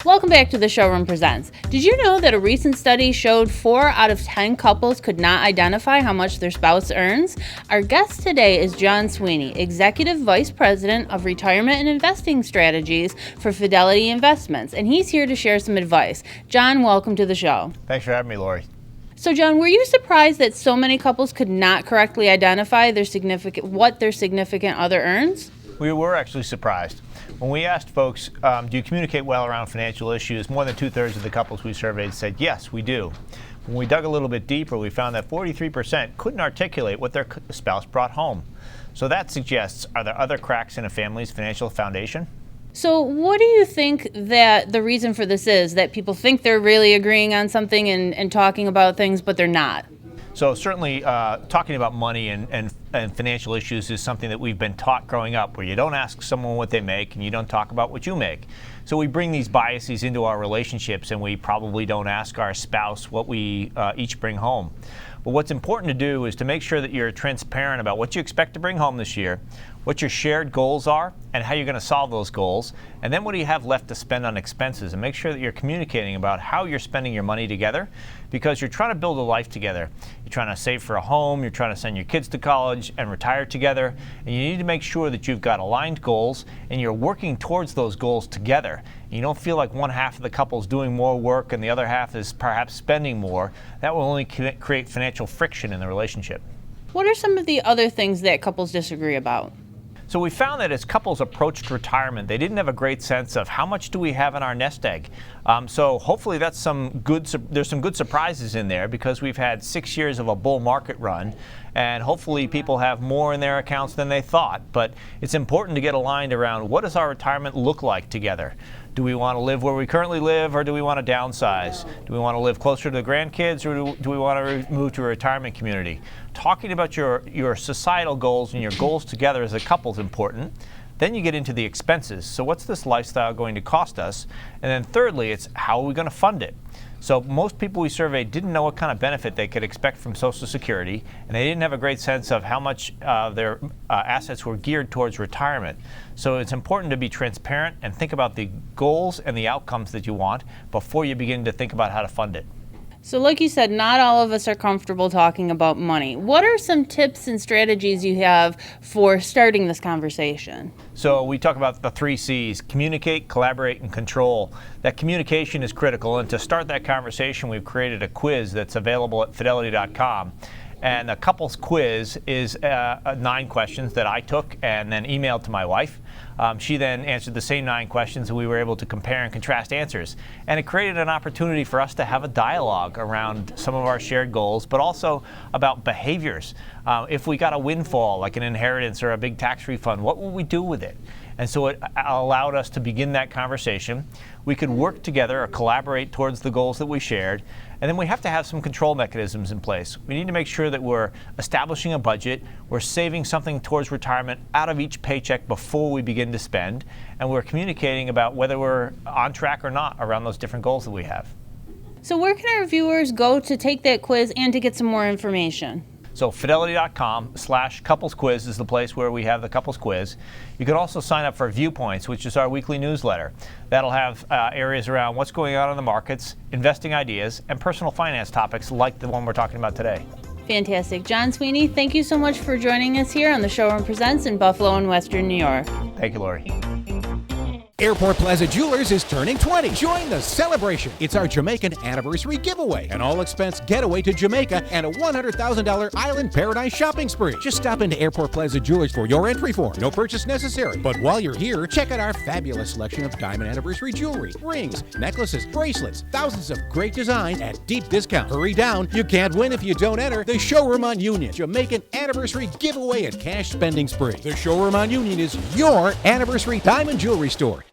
Welcome back to the Showroom Presents. Did you know that a recent study showed 4 out of 10 couples could not identify how much their spouse earns? Our guest today is John Sweeney, Executive Vice President of Retirement and Investing Strategies for Fidelity Investments, and he's here to share some advice. John, welcome to the show. Thanks for having me, Lori. So, John, were you surprised that so many couples could not correctly identify what their significant other earns? We were actually surprised. When we asked folks, do you communicate well around financial issues, more than 2/3 of the couples we surveyed said, yes, we do. When we dug a little bit deeper, we found that 43% couldn't articulate what their spouse brought home. So that suggests, are there other cracks in a family's financial foundation? So what do you think that the reason for this is, that people think they're really agreeing on something and talking about things, but they're not? So certainly talking about money and financial issues is something that we've been taught growing up, where you don't ask someone what they make and you don't talk about what you make. So we bring these biases into our relationships, and we probably don't ask our spouse what we each bring home. But what's important to do is to make sure that you're transparent about what you expect to bring home this year, what your shared goals are, and how you're going to solve those goals, and then what do you have left to spend on expenses, and make sure that you're communicating about how you're spending your money together, because you're trying to build a life together. You're trying to save for a home, you're trying to send your kids to college and retire together, and you need to make sure that you've got aligned goals and you're working towards those goals together. You don't feel like one half of the couple is doing more work and the other half is perhaps spending more. That will only create financial friction in the relationship. What are some of the other things that couples disagree about? So we found that as couples approached retirement, they didn't have a great sense of how much do we have in our nest egg. So hopefully there's some good surprises in there, because we've had 6 years of a bull market run, and hopefully people have more in their accounts than they thought. But it's important to get aligned around, what does our retirement look like together? Do we want to live where we currently live, or do we want to downsize? Do we want to live closer to the grandkids, or do we want to move to a retirement community? Talking about your societal goals and your goals together as a couple is important. Then you get into the expenses. So what's this lifestyle going to cost us? And then thirdly, it's how are we going to fund it? So most people we surveyed didn't know what kind of benefit they could expect from Social Security, and they didn't have a great sense of how much their assets were geared towards retirement. So it's important to be transparent and think about the goals and the outcomes that you want before you begin to think about how to fund it. So like you said, not all of us are comfortable talking about money. What are some tips and strategies you have for starting this conversation? So we talk about the 3 C's: communicate, collaborate, and control. That communication is critical, and to start that conversation, we've created a quiz that's available at fidelity.com. And the couples quiz is 9 questions that I took and then emailed to my wife. She then answered the same 9 questions, and we were able to compare and contrast answers. And it created an opportunity for us to have a dialogue around some of our shared goals, but also about behaviors. If we got a windfall, like an inheritance or a big tax refund, what would we do with it? And so it allowed us to begin that conversation. We could work together or collaborate towards the goals that we shared. And then we have to have some control mechanisms in place. We need to make sure that we're establishing a budget, we're saving something towards retirement out of each paycheck before we begin to spend, and we're communicating about whether we're on track or not around those different goals that we have. So where can our viewers go to take that quiz and to get some more information? So fidelity.com/couples quiz is the place where we have the couples quiz. You can also sign up for Viewpoints, which is our weekly newsletter. That'll have areas around what's going on in the markets, investing ideas, and personal finance topics like the one we're talking about today. Fantastic. John Sweeney, thank you so much for joining us here on the Showroom Presents in Buffalo and Western New York. Thank you, Lori. Airport Plaza Jewelers is turning 20. Join the celebration. It's our Jamaican anniversary giveaway, an all-expense getaway to Jamaica, and a $100,000 Island Paradise shopping spree. Just stop into Airport Plaza Jewelers for your entry form. No purchase necessary. But while you're here, check out our fabulous selection of diamond anniversary jewelry, rings, necklaces, bracelets, thousands of great designs at deep discount. Hurry down. You can't win if you don't enter the Showroom on Union Jamaican anniversary giveaway and cash spending spree. The Showroom on Union is your anniversary diamond jewelry store.